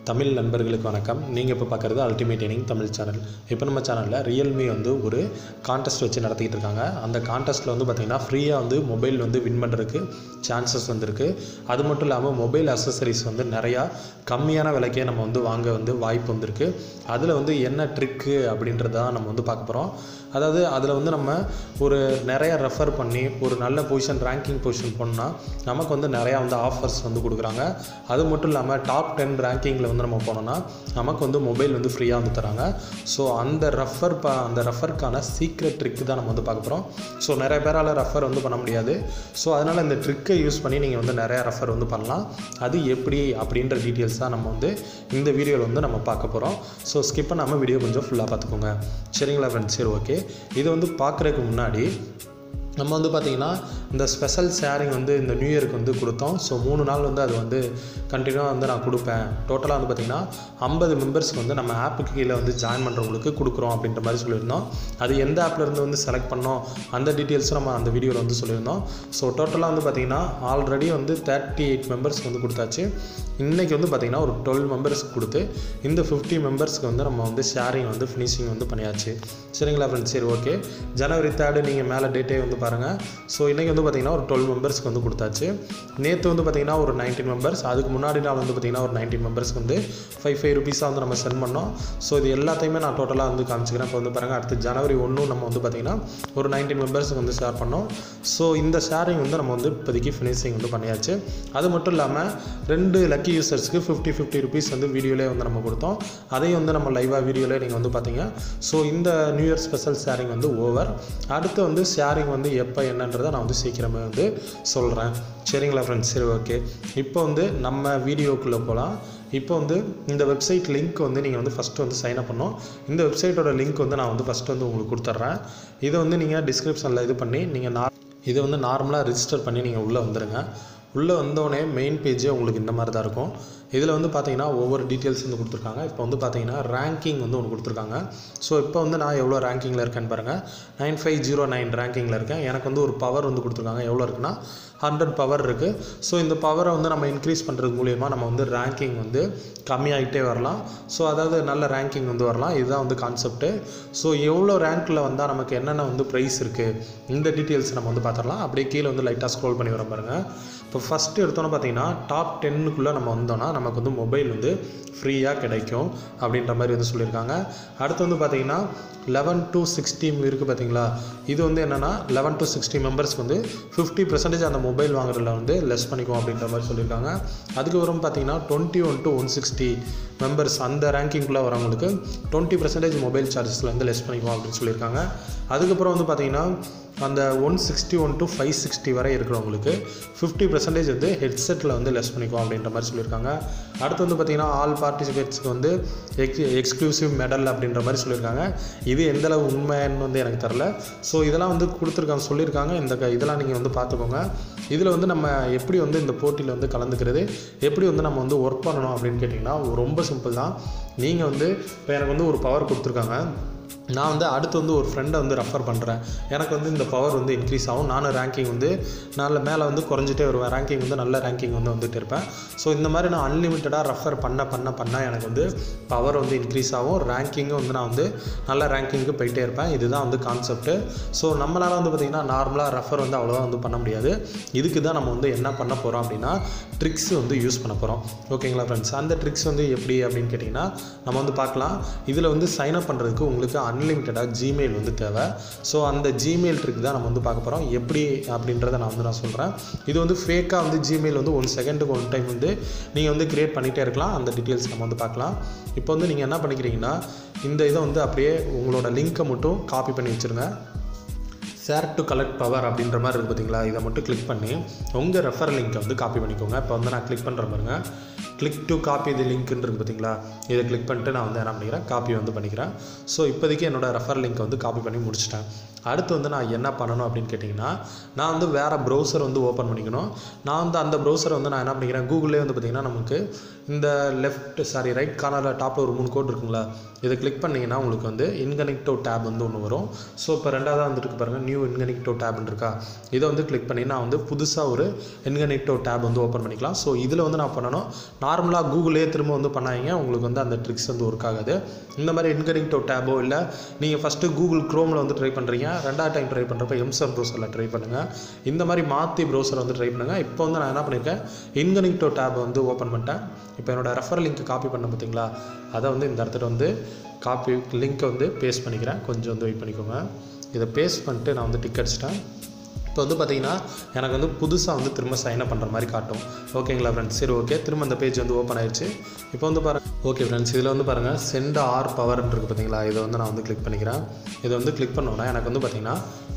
தமிழ் நண்பர்களுக்கு வணக்கம். நீங்கள் இப்போ பார்க்குறது அல்டிமேட் ஏர்னிங் தமிழ் சேனல். இப்போ நம்ம சேனலில் ரியல்மி வந்து ஒரு கான்டெஸ்ட் வச்சு நடத்திக்கிட்டு இருக்காங்க. அந்த கான்டெஸ்ட்டில் வந்து பார்த்திங்கன்னா ஃப்ரீயாக வந்து மொபைல் வந்து வின் பண்ணுறதுக்கு சான்சஸ் வந்துருக்கு. அது மட்டும் இல்லாமல் மொபைல் அக்சசரிஸ் வந்து நிறையா கம்மியான விலைக்கே நம்ம வந்து வாங்க வந்து வாய்ப்பு வந்திருக்கு. அதில் வந்து என்ன ட்ரிக்கு அப்படின்றத நம்ம வந்து பார்க்க போகிறோம். அதாவது அதில் வந்து நம்ம ஒரு நிறைய ரெஃபர் பண்ணி ஒரு நல்ல பொசிஷன் ரேங்கிங் பொசிஷன் போனோம்னா நமக்கு வந்து நிறையா வந்து ஆஃபர்ஸ் வந்து கொடுக்குறாங்க. அது மட்டும் இல்லாமல் டாப் 10 ரேங்கிங்கில் வந்து நம்ம போனோம்னா நமக்கு வந்து மொபைல் வந்து ஃப்ரீயாக வந்து தராங்க. ஸோ அந்த ரெஃபருக்கான சீக்ரெட் ட்ரிக் தான் நம்ம வந்து பார்க்க போகிறோம். ஸோ நிறைய பேரால் ரெஃபர் வந்து பண்ண முடியாது. ஸோ அதனால் இந்த ட்ரிக்கை யூஸ் பண்ணி நீங்கள் வந்து நிறையா ரெஃபர் வந்து பண்ணலாம். அது எப்படி அப்படின்ற டீட்டெயில்ஸ் தான் நம்ம வந்து இந்த வீடியோவில் வந்து நம்ம பார்க்க போகிறோம். ஸோ ஸ்கிப் பண்ணாமல் வீடியோ கொஞ்சம் ஃபுல்லாக பார்த்துக்கோங்க. சரிங்களா ஃப்ரெண்ட்ஸ்? சரி, ஓகே. இது வந்து பார்க்குறதுக்கு முன்னாடி நம்ம வந்து பார்த்திங்கன்னா இந்த ஸ்பெஷல் ஷேரிங் வந்து இந்த நியூ இயருக்கு வந்து கொடுத்தோம். ஸோ 3 நாள் வந்து அது வந்து கண்டினியூவாக வந்து நான் கொடுப்பேன். டோட்டலாக வந்து பார்த்திங்கன்னா 50 மெம்பர்ஸ்க்கு வந்து நம்ம ஆப்புக்கு கீழே வந்து ஜாயின் பண்ணுறவங்களுக்கு கொடுக்குறோம் அப்படின்ற மாதிரி சொல்லியிருந்தோம். அது எந்த ஆப்லேருந்து வந்து செலக்ட் பண்ணோம் அந்த டீட்டெயில்ஸும் நம்ம அந்த வீடியோவில் வந்து சொல்லியிருந்தோம். ஸோ டோட்டலாக வந்து பார்த்திங்கன்னா ஆல்ரெடி வந்து 38 மெம்பர்ஸ்க்கு வந்து கொடுத்தாச்சு. இன்றைக்கி வந்து பார்த்திங்கன்னா ஒரு 12 மெம்பர்ஸ்க்கு கொடுத்து இந்த 50 மெம்பர்ஸ்க்கு வந்து நம்ம வந்து ஷேரிங் வந்து ஃபினிஷிங் வந்து பண்ணியாச்சு. சரிங்களா ஃப்ரெண்ட்ஸ்? சரி, ஓகே. ஜனவரி 3 நீங்கள் மேலே டேட்டே வந்து பாருங்கள். ஸோ இன்றைக்கி வந்து பார்த்திங்கன்னா ஒரு 12 மெம்பர்ஸ்க்கு வந்து கொடுத்தாச்சு. நேற்று வந்து பார்த்திங்கன்னா ஒரு 19 மெம்பர்ஸ், அதுக்கு முன்னாடி நாள் வந்து பார்த்திங்கன்னா ஒரு 19 மெம்பர்ஸ்க்கு வந்து 5 ரூபீஸாக வந்து நம்ம சென்ட் பண்ணோம். ஸோ இது எல்லாத்தையுமே நான் டோட்டலாக வந்து காமிச்சிக்கிறேன். இப்போ வந்து பாருங்கள், அடுத்து ஜனவரி 1 நம்ம வந்து பார்த்திங்கன்னா ஒரு 19 மெம்பர்ஸ்க்கு வந்து ஷேர் பண்ணோம். ஸோ இந்த ஷேரிங் வந்து நம்ம வந்து இப்போதைக்கு ஃபினிஷிங் வந்து பண்ணியாச்சு. அது மட்டும் இல்லாமல் 2 லக்கி யூசர்ஸ்க்கு 50 ரூபீஸ் வந்து வீடியோலே வந்து நம்ம கொடுத்தோம். அதையும் வந்து நம்ம லைவாக வீடியோவில் நீங்கள் வந்து பார்த்தீங்க. ஸோ இந்த நியூ இயர் ஸ்பெஷல் ஷேரிங் வந்து ஓவர். அடுத்து வந்து ஷேரிங் வந்து எப்போ என்னன்றதை நான் வந்து சீக்கிரமே வந்து சொல்கிறேன். சரிங்களா ஃப்ரெண்ட்ஸ்? சரி, ஓகே. இப்போ வந்து நம்ம வீடியோக்குள்ளே போகலாம். இப்போ வந்து இந்த வெப்சைட் லிங்க் வந்து நீங்கள் வந்து ஃபஸ்ட்டு வந்து சைன் அப் பண்ணோம். இந்த வெப்சைட்டோட லிங்க் வந்து நான் வந்து ஃபஸ்ட்டு வந்து உங்களுக்கு கொடுத்துட்றேன். இதை வந்து நீங்கள் டிஸ்கிரிப்ஷனில் இது பண்ணி நீங்கள் இதை வந்து நார்மலாக ரிஜிஸ்டர் பண்ணி நீங்கள் உள்ளே வந்துடுங்க. உள்ளே வந்தோடனே மெயின் பேஜே உங்களுக்கு இந்த மாதிரி தான் இருக்கும். இதில் வந்து பார்த்தீங்கன்னா ஒவ்வொரு டீட்டெயில்ஸ் வந்து கொடுத்துருக்காங்க. இப்போ வந்து பார்த்தீங்கன்னா ரேங்கிங் வந்து ஒன்று கொடுத்துருக்காங்க. ஸோ இப்போ வந்து நான் எவ்வளோ ரேங்கிங்கில் இருக்கேன்னு பாருங்கள். 9509 ரேங்கிங்கில் இருக்கேன். எனக்கு வந்து ஒரு பவர் வந்து கொடுத்துருக்காங்க. எவ்வளோ இருக்குன்னா 100 பவர் இருக்குது. ஸோ இந்த பவரை வந்து நம்ம இன்க்ரீஸ் பண்ணுறது மூலிமா நம்ம வந்து ரேங்கிங் வந்து கம்மியாகிட்டே வரலாம். ஸோ அதாவது நல்ல ரேங்கிங் வந்து வரலாம். இதுதான் வந்து கான்செப்ட்டு. ஸோ எவ்வளோ ரேங்க்கில் வந்தால் நமக்கு என்னென்ன வந்து ப்ரைஸ் இருக்குது இந்த டீட்டெயில்ஸ் நம்ம வந்து பார்த்துடலாம். அப்படியே கீழே வந்து லைட்டாக ஸ்க்ரோல் பண்ணி வர பாருங்கள். இப்போ ஃபஸ்ட்டு எடுத்தோன்னே பார்த்தீங்கன்னா டாப் 10க்குள்ளே நம்ம வந்தோன்னா நமக்கு வந்து மொபைல் வந்து ஃப்ரீயாக கிடைக்கும் அப்படின்ற மாதிரி வந்து சொல்லியிருக்காங்க. அடுத்து வந்து பார்த்திங்கன்னா 11 to 60 இருக்குது பார்த்தீங்களா? இது வந்து என்னென்னா 11 to 60 மெம்பர்ஸ்க்கு வந்து 50% அந்த மொபைல் வாங்குறதுல வந்து லெஸ் பண்ணிக்கும் அப்படின்ற மாதிரி சொல்லியிருக்காங்க. அதுக்கப்புறம் பார்த்திங்கன்னா 21 to 160 மெம்பர்ஸ் அந்த ரேங்கிங்குள்ளே வரவங்களுக்கு 20% மொபைல் சார்ஜஸில் வந்து லெஸ் பண்ணிக்கும் அப்படின்னு சொல்லியிருக்காங்க. அதுக்கப்புறம் வந்து பார்த்திங்கன்னா அந்த 161 to 560 வரை இருக்கிறவங்களுக்கு 50% வந்து ஹெட்செட்டில் வந்து லெஸ் பண்ணிக்கும் அப்படின்ற மாதிரி சொல்லியிருக்காங்க. அடுத்து வந்து பார்த்திங்கன்னா ஆல் பார்ட்டிசிபேட்ஸ்க்கு வந்து எக்ஸ்க்ளூசிவ் மெடல் அப்படின்ற மாதிரி சொல்லியிருக்காங்க. இது எந்தளவு உண்மைன்னு வந்து எனக்கு தெரில. ஸோ இதெல்லாம் வந்து கொடுத்துருக்காங்க, சொல்லியிருக்காங்க. இதெல்லாம் நீங்கள் வந்து பார்த்துக்கோங்க. இதில் வந்து நம்ம எப்படி வந்து இந்த போட்டியில் வந்து கலந்துக்கிறது, எப்படி வந்து நம்ம வந்து ஒர்க் பண்ணணும் அப்படின்னு கேட்டிங்கன்னா ரொம்ப சிம்பிள் தான். நீங்கள் வந்து இப்போ எனக்கு வந்து ஒரு பவர் கொடுத்துருக்காங்க. நான் வந்து அடுத்து வந்து ஒரு ஃப்ரெண்டை வந்து ரெஃபர் பண்ணுறேன். எனக்கு வந்து இந்த பவர் வந்து இன்க்ரீஸ் ஆகும். நானும் ரேங்கிங் வந்து நல்ல மேலே வந்து குறைஞ்சிட்டே வருவேன். ரேங்கிங் வந்து நல்ல ரேங்கிங் வந்து வந்துட்டு இருப்பேன். ஸோ இந்த மாதிரி நான் அன்லிமிட்டடாக ரெஃபர் பண்ண எனக்கு வந்து பவர் வந்து இன்க்ரீஸ் ஆகும். ரேங்கிங்கும் வந்து நான் வந்து நல்ல ரேங்கிங்க்கு போயிட்டே இருப்பேன். இதுதான் வந்து கான்செப்ட்டு. ஸோ நம்மளால் வந்து பார்த்திங்கன்னா நார்மலாக ரெஃபர் வந்து அவ்வளோவா வந்து பண்ண முடியாது. இதுக்கு தான் நம்ம வந்து என்ன பண்ண போகிறோம் அப்படின்னா ட்ரிக்ஸ் வந்து யூஸ் பண்ண போகிறோம். ஓகேங்களா ஃப்ரெண்ட்ஸ்? அந்த ட்ரிக்ஸ் வந்து எப்படி அப்படின்னு கேட்டிங்கன்னா நம்ம வந்து பார்க்கலாம். இதில் வந்து சைன் அப் பண்ணுறதுக்கு உங்களுக்கு அன்லிமிட்டடாக ஜிமெயில் வந்து தேவை. ஸோ அந்த ஜிமெயில் ட்ரிக் தான் நம்ம வந்து பார்க்க போகிறோம். எப்படி அப்படின்றத நான் சொல்கிறேன். இது வந்து ஃபேக்காக வந்து ஜிமெயில் வந்து 1 செகண்டுக்கு 1 டைம் வந்து நீங்கள் வந்து க்ரியேட் பண்ணிகிட்டே இருக்கலாம். அந்த டீட்டெயில்ஸ் நம்ம வந்து பார்க்கலாம். இப்போ வந்து நீங்கள் என்ன பண்ணிக்கிறீங்கன்னா இந்த இதை வந்து அப்படியே உங்களோட லிங்க்கை மட்டும் காப்பி பண்ணி வச்சுருங்க. ஷேர் டு கலெக்ட் பவர் அப்படின்ற மாதிரி இருக்குது பார்த்தீங்களா? இதை மட்டும் கிளிக் பண்ணி உங்கள் ரெஃபர் லிங்க்கை வந்து காப்பி பண்ணிக்கோங்க. இப்போ வந்து நான் கிளிக் பண்ணுற பாருங்க. கிளிக் டு காப்பி இது லிங்க்னு இருக்குது பார்த்தீங்களா? இதை கிளிக் பண்ணிட்டு நான் வந்து என்ன பண்ணிக்கிறேன், காப்பி வந்து பண்ணிக்கிறேன். ஸோ இப்போதைக்கு என்னோடய ரெஃபர் லிங்க்கை வந்து காப்பி பண்ணி முடிச்சிட்டேன். அடுத்து வந்து நான் என்ன பண்ணணும் அப்படின்னு கேட்டிங்கன்னா, நான் வந்து வேறு ப்ரௌசர் வந்து ஓப்பன் பண்ணிக்கணும். நான் வந்து அந்த ப்ரௌசரை வந்து நான் என்ன பண்ணிக்கிறேன், கூகுள்லேயே வந்து பார்த்திங்கன்னா நமக்கு இந்த ரைட் கார்னரில் டாப்பில் ஒரு 3 கோட் இருக்குங்களா, இதை கிளிக் பண்ணிங்கன்னா உங்களுக்கு வந்து இன்கனெக்டோ டேப் வந்து ஒன்று வரும். ஸோ இப்போ ரெண்டாவதாக வந்துருக்கு பாருங்கள், நியூ இன்கனெக்டோ டேப்னு இருக்கா, இதை வந்து கிளிக் பண்ணி நான் வந்து புதுசாக ஒரு இன்கனெக்டோ டேப் வந்து ஓப்பன் பண்ணிக்கலாம். ஸோ இதில் வந்து நான் பண்ணணும், நார்மலாக கூகுளே திரும்ப வந்து பண்ணாங்க உங்களுக்கு வந்து அந்த ட்ரிக்ஸ் வந்து ஒர்க் ஆகாது. இந்த மாதிரி இன்கனெக்டோ டேபோ இல்லை நீங்கள் ஃபஸ்ட்டு கூகுள் க்ரோமில் வந்து ட்ரை பண்ணுறீங்க, ரெண்டாவது டைம் ட்ரை பண்ணுறப்ப எம்சர் ப்ரௌசரில் ட்ரை பண்ணுங்கள். இந்த மாதிரி மாற்றி ப்ரௌசரை வந்து ட்ரை பண்ணுங்கள். இப்போ வந்து நான் என்ன பண்ணியிருக்கேன், இன்கனெக்டோ டேப் வந்து ஓப்பன் பண்ணிட்டேன். இப்போ என்னோடய ரெஃபர் லிங்க் காப்பி பண்ண பார்த்தீங்களா, அதை வந்து இந்த இடத்துல வந்து காப்பி லிங்க்கை வந்து பேஸ்ட் பண்ணிக்கிறேன். கொஞ்சம் வந்து வெயிட் பண்ணிக்கோங்க. இதை பேஸ்ட் பண்ணிட்டு நான் வந்து டிக் அடிச்சிட்டேன். இப்போ வந்து பார்த்திங்கன்னா எனக்கு வந்து புதுசாக வந்து திரும்ப சைன்அப் பண்ணுற மாதிரி காட்டும். ஓகேங்களா ஃப்ரெண்ட்ஸ், சரி ஓகே, திரும்ப அந்த பேஜ் வந்து ஓப்பன் ஆயிடுச்சு. இப்போ வந்து பாருங்கள், ஓகே ஃப்ரெண்ட்ஸ், இதில் வந்து பாருங்கள் சென்ட் ஆர் பவர்ன்னு இருக்குது பார்த்தீங்களா, இதை வந்து நான் வந்து கிளிக் பண்ணிக்கிறேன். இதை வந்து கிளிக் பண்ணோன்னா எனக்கு வந்து பார்த்திங்கன்னா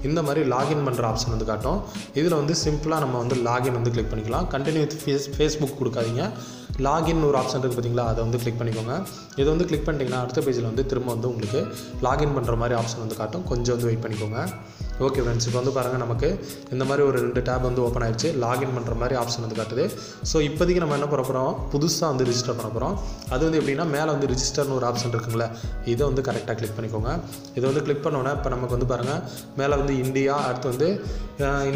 இந்த மாதிரி லாகின் பண்ணுற ஆப்ஷன் வந்து காட்டும். இதில் வந்து சிம்பிளாக நம்ம வந்து லாகின் வந்து கிளிக் பண்ணிக்கலாம். கண்டினியூ வித் ஃபேஸ்புக் கொடுக்காதீங்க, லாகின் ஒரு ஆப்ஷன் இருக்குது பார்த்தீங்களா, அதை வந்து கிளிக் பண்ணிக்கோங்க. இதை வந்து கிளிக் பண்ணிட்டீங்கன்னா அடுத்த பேஜில் வந்து திரும்ப வந்து உங்களுக்கு லாகின் பண்ணுற மாதிரி ஆப்ஷன் வந்து காட்டும். கொஞ்சம் வந்து வெயிட் பண்ணிக்கோங்க. ஓகே ஃப்ரெண்ட்ஸ், இப்போ வந்து பாருங்கள் நமக்கு இந்த மாதிரி ஒரு 2 டேப் வந்து ஓப்பன் ஆயிடுச்சு. லாகின் பண்ணுற மாதிரி ஆப்ஷன் வந்து காட்டுது. ஸோ இப்போதைக்கு நம்ம என்ன பண்ண போகிறோம், புதுசாக வந்து ரிஜிஸ்டர் பண்ண போகிறோம். அது வந்து எப்படின்னா மேலே வந்து ரிஜிஸ்டர்னு ஒரு ஆப்ஷன் இருக்குங்களே, இதை வந்து கரெக்டாக கிளிக் பண்ணிக்கோங்க. இதை வந்து கிளிக் பண்ணோன்னே இப்போ நமக்கு வந்து பாருங்கள் மேலே வந்து இந்தியா, அடுத்து வந்து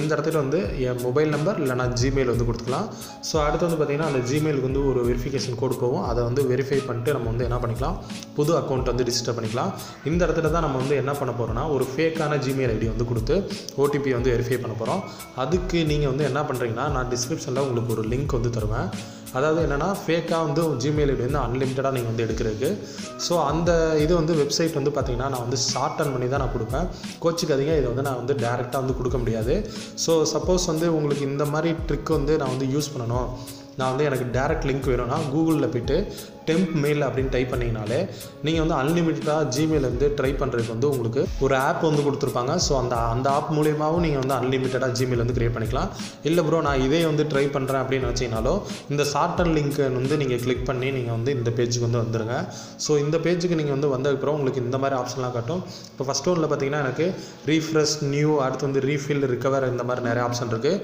இந்த இடத்துல வந்து என் மொபைல் நம்பர் இல்லைனா ஜிமெயில் வந்து கொடுத்துக்கலாம். ஸோ அடுத்து வந்து பார்த்திங்கன்னா அந்த ஜிமெயிலுக்கு வந்து ஒரு வெரிஃபிகேஷன் கோடு போகும். அதை வந்து வெரிஃபை பண்ணிட்டு நம்ம வந்து என்ன பண்ணிக்கலாம், புது அக்கௌண்ட் வந்து ரிஜிஸ்டர் பண்ணிக்கலாம். இந்த இடத்துல தான் நம்ம வந்து என்ன பண்ண போகிறோம்னா ஒரு ஃபேக்கான ஜிமெயில் ஐடி வந்து கொடுத்து ஓடிபி வந்து வெரிஃபை பண்ண போகிறோம். அதுக்கு நீங்கள் வந்து என்ன பண்ணுறீங்கன்னா, நான் டிஸ்கிரிப்ஷனில் உங்களுக்கு ஒரு லிங்க் வந்து தருவேன். அதாவது என்னென்னா ஃபேக்காக வந்து ஜிமெயில் ஐடி வந்து அன்லிமிட்டடாக நீங்கள் வந்து எடுக்கிறதுக்கு. ஸோ அந்த இது வந்து வெப்சைட் வந்து பார்த்திங்கன்னா நான் வந்து ஷார்ட்டன் பண்ணி தான் நான் கொடுப்பேன். கோச்சிக்காதீங்க, இதை வந்து நான் வந்து டேரெக்டாக வந்து கொடுக்க முடியாது. ஸோ சப்போஸ் வந்து உங்களுக்கு இந்த மாதிரி ட்ரிக் வந்து நான் வந்து யூஸ் பண்ணணும், நான் வந்து எனக்கு டேரெக்ட் லிங்க் வேணும்னா கூகுளில் போய்ட்டு டெம்ப் மெயில் அப்படின்னு டைப் பண்ணிங்கனாலே நீங்கள் வந்து அன்லிமிட்டடாக ஜிமெயில் வந்து ட்ரை பண்ணுறதுக்கு வந்து உங்களுக்கு ஒரு ஆப் வந்து கொடுத்துருப்பாங்க. ஸோ அந்த ஆப் மூலியமாகவும் நீங்கள் வந்து அன்லிமிட்டடாக ஜிமெயில் வந்து க்ரியேட் பண்ணிக்கலாம். இல்லை ப்ரோ நான் இதே வந்து ட்ரை பண்ணுறேன் அப்படின்னு வச்சிங்கனாலும் இந்த ஷார்ட்டன் லிங்க்கை வந்து நீங்கள் கிளிக் பண்ணி நீங்கள் வந்து இந்த பேஜுக்கு வந்து வந்துடுங்க. ஸோ இந்த பேஜுக்கு நீங்கள் வந்து வந்ததுக்கப்புறம் உங்களுக்கு இந்த மாதிரி ஆப்ஷன்லாம் காட்டும். இப்போ ஃபஸ்ட் ஒன்றில் பார்த்தீங்கன்னா எனக்கு ரீஃப்ரெஷ், நியூ, அடுத்து வந்து ரீஃபில், ரிகவர், இந்த மாதிரி நிறைய ஆப்ஷன் இருக்குது.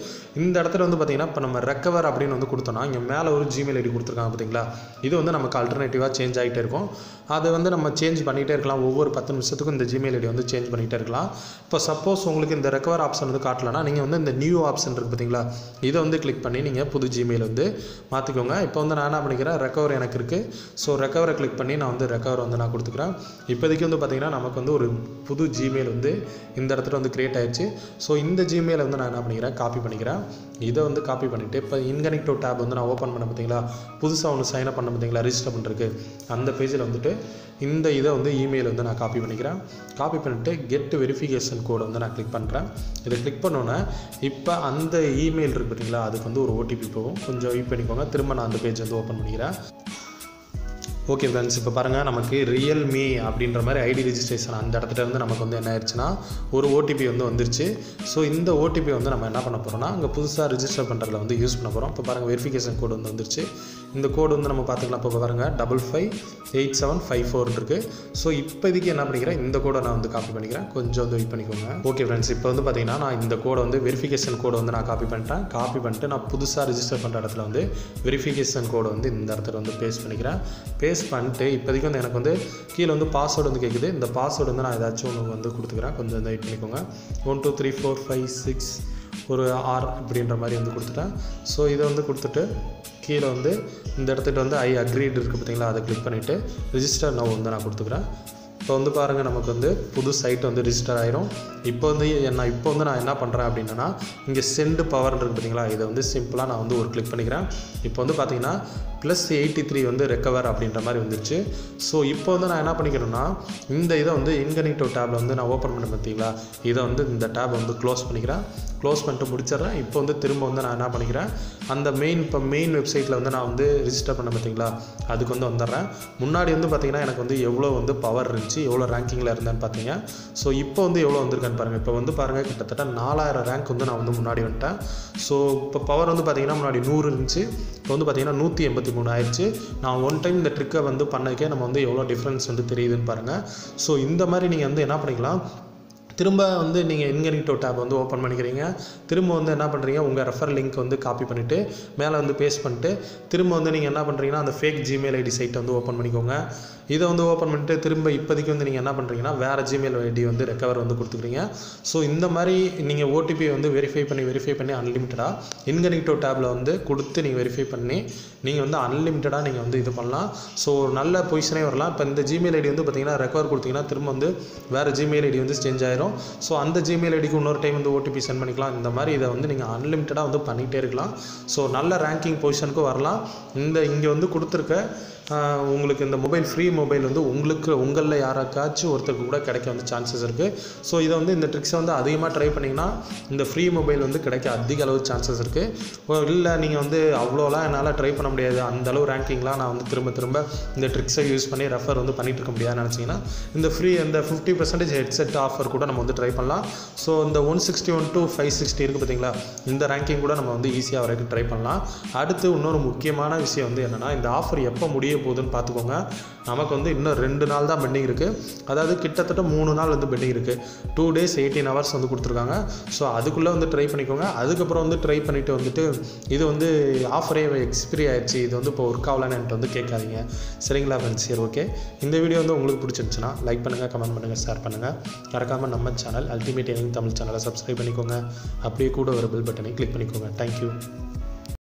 இந்த இடத்துல வந்து பார்த்திங்கன்னா இப்போ நம்ம ரெக்கவர் அப்படின்னு வந்து கொடுத்தோன்னா இங்கே மேலே ஒரு ஜிமெயில் ஐடி கொடுத்துருக்காங்க பார்த்தீங்களா, இது வந்து நமக்கு ஆல்டர்னேட்டிவாக சேஞ்ச் ஆகிட்டே இருக்கும். அதை வந்து நம்ம சேஞ்ச் பண்ணிகிட்டே இருக்கலாம். ஒவ்வொரு 10 நிமிஷத்துக்கும் இந்த ஜிமெயில் ஐடி வந்து சேஞ்ச் பண்ணிகிட்டே இருக்கலாம். இப்போ சப்போஸ் உங்களுக்கு இந்த ரெக்கவர் ஆப்ஷன் வந்து காட்டலன்னா நீங்கள் வந்து இந்த நியூ ஆப்ஷன் இருக்குது பார்த்தீங்களா, இதை வந்து கிளிக் பண்ணி நீங்கள் புது ஜிமெயில் வந்து மாற்றிக்கோங்க. இப்போ வந்து நான் என்ன பண்ணிக்கிறேன், ரெக்கவர் எனக்கு இருக்குது. ஸோ ரெக்கவரை கிளிக் பண்ணி நான் வந்து ரெக்கவர் வந்து நான் கொடுத்துக்கிறேன். இப்போதைக்கு வந்து பார்த்திங்கன்னா நமக்கு வந்து ஒரு புது ஜிமெயில் வந்து இந்த இடத்துல வந்து க்ரியேட் ஆகிடுச்சு. ஸோ இந்த ஜிமெயிலை வந்து நான் என்ன பண்ணிக்கிறேன், காப்பி பண்ணிக்கிறேன். இதை வந்து காப்பி பண்ணிவிட்டு இப்போ இன்கனெக்டோ டேப் வந்து நான் ஓப்பன் பண்ண பார்த்தீங்களா, புதுசாக ஒன்று சைன் அப் பண்ண பார்த்தீங்களா, ரிஜிஸ்டர் பண்ணுறதுக்கு அந்த பேஜில் வந்துட்டு இந்த இதை வந்து இமெயில் வந்து நான் காப்பி பண்ணிக்கிறேன். காப்பி பண்ணிவிட்டு கெட் வெரிஃபிகேஷன் கோடு வந்து நான் கிளிக் பண்ணுறேன். இதை கிளிக் பண்ணோன்னே இப்போ அந்த இமெயில் இருக்குது பார்த்தீங்களா, அதுக்கு வந்து ஒரு ஓடிபி போகும். கொஞ்சம் வெயிட் பண்ணிக்கோங்க. திரும்ப நான் அந்த பேஜ் வந்து ஓப்பன் பண்ணிக்கிறேன். ஓகே ஃப்ரெண்ட்ஸ், இப்போ பாருங்கள் நமக்கு ரியல்மி அப்படின்ற மாதிரி ஐடி ரிஜிஸ்ட்ரேஷன் அந்த இடத்துல இருந்து நமக்கு வந்து என்ன ஆயிடுச்சுன்னா ஒரு ஓடிபி வந்து வந்துருச்சு. ஸோ இந்த ஓடிபி வந்து நம்ம என்ன பண்ண போகிறோம்னா அங்கே புதுசாக ரிஜிஸ்டர் பண்ணுறதுல வந்து யூஸ் பண்ண போகிறோம். இப்போ பாருங்கள் வெரிஃபிகேஷன் கோடு வந்து வந்துருச்சு. இந்த கோடு வந்து நம்ம பார்த்துக்கலாம். இப்போ பாருங்கள் 558754 இருக்குது. ஸோ இப்போதைக்கு என்ன பண்ணிக்கிறேன், இந்த கோடை நான் வந்து காப்பி பண்ணிக்கிறேன். கொஞ்சம் வந்து வெயிட் பண்ணிக்கோங்க. ஓகே ஃப்ரெண்ட்ஸ், இப்போ வந்து பார்த்திங்கன்னா நான் இந்த கோடை வந்து வெரிஃபிகேஷன் கோடை வந்து நான் காப்பி பண்ணிட்டேன். காப்பி பண்ணிட்டு நான் புதுசாக ரிஜிஸ்டர் பண்ணுற இடத்துல வந்து வெரிஃபிகேஷன் கோடை வந்து இந்த இடத்துல வந்து பேஸ்ட் பண்ணிக்கிறேன். பேஸ்ட் பண்ணிட்டு இப்போதைக்கு வந்து எனக்கு வந்து கீழே வந்து பாஸ்வேர்டு வந்து கேட்குது. இந்த பாஸ்வேர்டு வந்து நான் ஏதாச்சும் ஒன்று வந்து கொடுத்துக்கிறேன். கொஞ்சம் வந்து வெயிட் பண்ணிக்கோங்க. 1 2 3 4 5 6 ஒரு 6 இப்படின்ற மாதிரி வந்து கொடுத்துட்டேன். ஸோ இதை வந்து கொடுத்துட்டு கீழே வந்து இந்த இடத்துல வந்து ஐ அக்ரீட் இருக்குது பார்த்தீங்களா, அதை கிளிக் பண்ணிவிட்டு ரிஜிஸ்டர் நவ் வந்து நான் கொடுத்துக்கிறேன். இப்போ வந்து பாருங்கள் நமக்கு வந்து புது சைட் வந்து ரிஜிஸ்டர் ஆயிரும். இப்போ வந்து நான் என்ன பண்ணுறேன் அப்படின்னா இங்கே சென்ட் பவர் இருக்குது பார்த்தீங்களா, இதை வந்து சிம்பிளாக நான் வந்து ஒரு கிளிக் பண்ணிக்கிறேன். இப்போ வந்து பார்த்தீங்கன்னா +83 வந்து ரெக்கவர் அப்படின்ற மாதிரி வந்துருச்சு. ஸோ இப்போ வந்து நான் என்ன பண்ணிக்கிறேன்னா இந்த இதை வந்து இன்கனெக்டோ டேப்பில் வந்து நான் ஓப்பன் பண்ண பார்த்தீங்களா, இதை வந்து இந்த டேப் வந்து க்ளோஸ் பண்ணிக்கிறேன். க்ளோஸ் பண்ணிட்டு முடிச்சிடுறேன். இப்போ வந்து திரும்ப வந்து நான் என்ன பண்ணிக்கிறேன், அந்த மெயின் வெப்சைட்டில் வந்து நான் வந்து ரிஜிஸ்டர் பண்ண பார்த்தீங்களா, அதுக்கு வந்து வந்துடுறேன். முன்னாடி வந்து பார்த்திங்கன்னா எனக்கு வந்து எவ்வளோ வந்து பவர் இருந்துச்சு, எவ்வளோ ரேங்கிங்கில் இருந்தேன்னு பார்த்தீங்க. ஸோ இப்போ வந்து எவ்வளோ வந்திருக்கான்னு பாருங்கள். இப்போ வந்து பாருங்கள் கிட்டத்தட்ட 4000 ரேங்க் வந்து நான் வந்து முன்னாடி வந்துட்டேன். ஸோ இப்போ பவர் வந்து பார்த்திங்கன்னா முன்னாடி 100 இருந்துச்சு, இப்போ வந்து பார்த்திங்கன்னா 183 ஆயிடுச்சு. நான் ஒன் டைம் இந்த ட்ரிக்கை வந்து பண்ணதுக்கே நம்ம வந்து எவ்வளோ டிஃப்ரென்ஸ் வந்து தெரியுதுன்னு பாருங்கள். ஸோ இந்த மாதிரி நீங்கள் வந்து என்ன பண்ணிக்கலாம், திரும்ப வந்து நீங்கள் இன்கனிட்டோ டேப் வந்து ஓப்பன் பண்ணிக்கிறீங்க. திரும்ப வந்து என்ன பண்ணுறீங்க, உங்கள் ரெஃபர் லிங்க் வந்து காப்பி பண்ணிவிட்டு மேலே வந்து பேஸ்ட் பண்ணிட்டு திரும்ப வந்து நீங்கள் என்ன பண்ணுறீங்கன்னா அந்த ஃபேக் ஜிமெயில் ஐடி சைட்டை வந்து ஓப்பன் பண்ணிக்கோங்க. இதை வந்து ஓப்பன் பண்ணிட்டு திரும்ப இப்போதைக்கு வந்து நீங்கள் என்ன பண்ணுறீங்கன்னா வேறு ஜிமெயில் ஐடி வந்து ரெக்கவர் வந்து கொடுத்துக்கிறீங்க. ஸோ இந்த மாதிரி நீங்கள் ஓடிபி வந்து வெரிஃபை பண்ணி அன்லிமிட்டடாக இன்கனிட்டோ டேப்பில் வந்து கொடுத்து நீங்கள் வெரிஃபை பண்ணி நீங்கள் வந்து அன்லிமிட்டடாக நீங்கள் வந்து இது பண்ணலாம். ஸோ நல்ல பொசிஷனே வரலாம். இப்போ இந்த ஜிமெயில் ஐடி வந்து பார்த்தீங்கன்னா ரெக்கவர் கொடுத்தீங்கன்னா திரும்ப வந்து வேறு ஜிமெயில் ஐடி வந்து சேஞ்ச் ஆயிரும். ஸோ அந்த ஜிமெயில் ஐடிக்கு இன்னொரு டைம் வந்து ஓடிபி சென்ட் பண்ணிக்கலாம். இந்த மாதிரி இதை வந்து நீங்கள் அன்லிமிட்டடாக வந்து பண்ணிகிட்டே இருக்கலாம். ஸோ நல்ல ரேங்கிங் பொசிஷனுக்கும் வரலாம். இங்கே வந்து கொடுத்துருக்க உங்களுக்கு இந்த ஃப்ரீ மொபைல் வந்து உங்களில் யாராக்காச்சும் ஒருத்தருக்கு கூட கிடைக்க வந்து சான்சஸ் இருக்குது. ஸோ இதை வந்து இந்த ட்ரிக்ஸை வந்து அதிகமாக ட்ரை பண்ணிங்கன்னா இந்த ஃப்ரீ மொபைல் வந்து கிடைக்க அதிக அளவு சான்சஸ் இருக்குது. இல்லை நீங்கள் வந்து அவ்வளோலாம் என்னால் ட்ரை பண்ண முடியாது, அந்தளவு ரேங்கிங்லாம் நான் வந்து திரும்ப இந்த ட்ரிக்ஸை யூஸ் பண்ணி ரெஃபர் வந்து பண்ணிகிட்டு இருக்க முடியாதுன்னு நினச்சிங்கன்னா இந்த 50% ஹெட்செட் ஆஃபர் கூட நம்ம வந்து ட்ரை பண்ணலாம். ஸோ இந்த 161 to 560 இருக்குது பார்த்தீங்களா, இந்த ரேங்கிங் கூட நம்ம வந்து ஈஸியாக வரைக்கும் ட்ரை பண்ணலாம். அடுத்து இன்னொரு முக்கியமான விஷயம் வந்து என்னென்னா, இந்த ஆஃபர் எப்போ முடிய போகுதுன்னு பார்த்துக்கோங்க. நமக்கு வந்து இன்னும் 2 நாள் தான் பெண்டிங் இருக்குது. அதாவது கிட்டத்தட்ட 3 நாள் வந்து பெண்டிங் இருக்குது. 2 days 18 hours வந்து கொடுத்துருக்காங்க. ஸோ அதுக்குள்ளே வந்து ட்ரை பண்ணிக்கோங்க. அதுக்கப்புறம் வந்து ட்ரை பண்ணிவிட்டு வந்துட்டு இது வந்து ஆஃபரே எக்ஸ்பிரி ஆயிடுச்சு, இது வந்து இப்போ ஒர்க் ஆகலான்னு என்கிட்ட வந்து கேட்காதீங்க. சரிங்களா ஃப்ரெண்ட்ஸ்? சரி, ஓகே. இந்த வீடியோ வந்து உங்களுக்கு பிடிச்சிருந்துச்சுன்னா லைக் பண்ணுங்கள், கமெண்ட் பண்ணுங்கள், ஷேர் பண்ணுங்கள். மறக்காமல் நம்ம சேனல் அல்டிமேட் ஏர்னிங் தமிழ் சேனலை சப்ஸ்கிரைப் பண்ணிக்கோங்க. அப்படியே கூட ஒரு பெல் பட்டனை கிளிக் பண்ணிக்கோங்க. தேங்க்யூ.